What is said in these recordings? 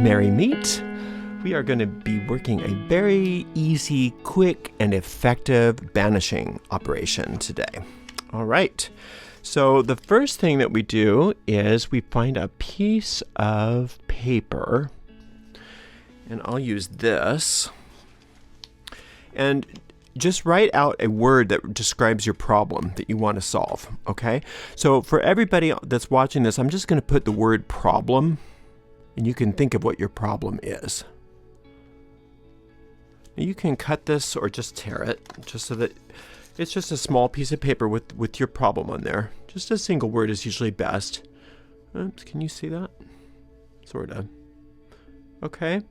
Merry Meet. We are going to be working a very easy, quick, and effective banishing operation today. All right. So the first thing that we do is we find a piece of paper, and I'll use this, and just write out a word that describes your problem that you want to solve, okay? So for everybody that's watching this, I'm just going to put the word problem, and you can think of what your problem is. You can cut this or just tear it, just so that it's just a small piece of paper with your problem on there. Just a single word is usually best. Oops, can you see that? Sort of. Okay.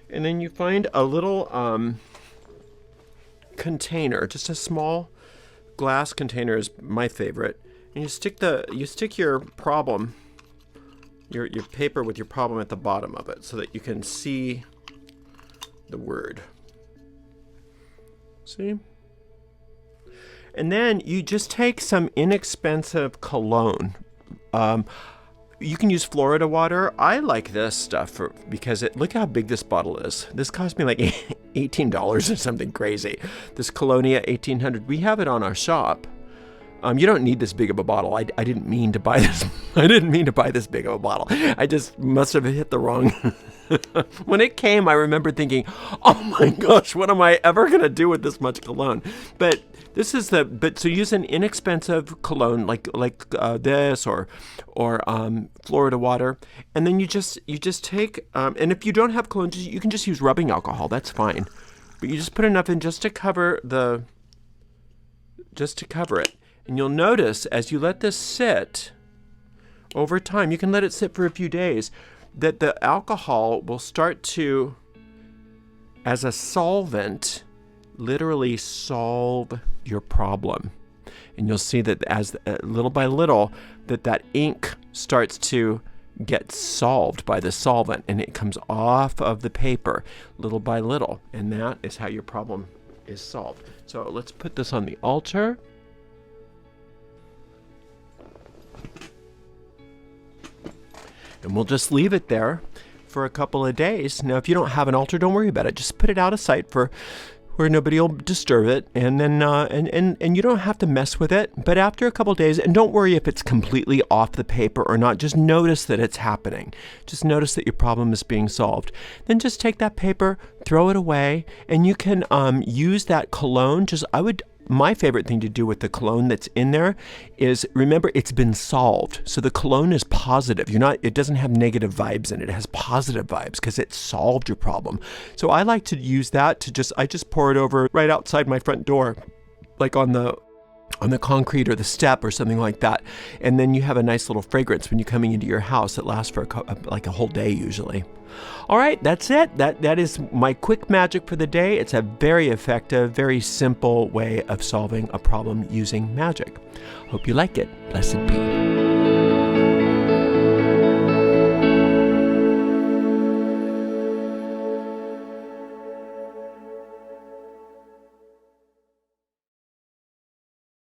And then you find a little container, just a small glass container is my favorite. And you stick your problem, your paper with your problem at the bottom of it so that you can see the word. See? And then you just take some inexpensive cologne. You can use Florida water. I like this stuff because look how big this bottle is. This cost me like $18 or something crazy. This Colonia 1800. We have it on our shop. You don't need this big of a bottle. I didn't mean to buy this. I didn't mean to buy this big of a bottle. I just must have hit the wrong. When it came, I remember thinking, "Oh my gosh, what am I ever gonna do with this much cologne?" But this is so use an inexpensive cologne like this or Florida water, and then you just take and if you don't have cologne, you can just use rubbing alcohol. That's fine, but you just put enough in just to cover it. And you'll notice as you let this sit over time, you can let it sit for a few days, that the alcohol will start to, as a solvent, literally solve your problem. And you'll see that as little by little, that ink starts to get solved by the solvent, and it comes off of the paper little by little. And that is how your problem is solved. So let's put this on the altar. And we'll just leave it there for a couple of days. Now, if you don't have an altar, don't worry about it. Just put it out of sight for where nobody will disturb it. And then, and you don't have to mess with it. But after a couple of days, and don't worry if it's completely off the paper or not. Just notice that it's happening. Just notice that your problem is being solved. Then just take that paper, throw it away, and you can use that cologne. My favorite thing to do with the cologne that's in there is, remember, it's been solved. So the cologne is positive. It doesn't have negative vibes in it. It has positive vibes because it solved your problem. So I like to use that I just pour it over right outside my front door, like on the concrete or the step or something like that. And then you have a nice little fragrance when you're coming into your house that lasts for like a whole day usually. All right, that's it. That is my quick magic for the day. It's a very effective, very simple way of solving a problem using magic. Hope you like it. Blessed be.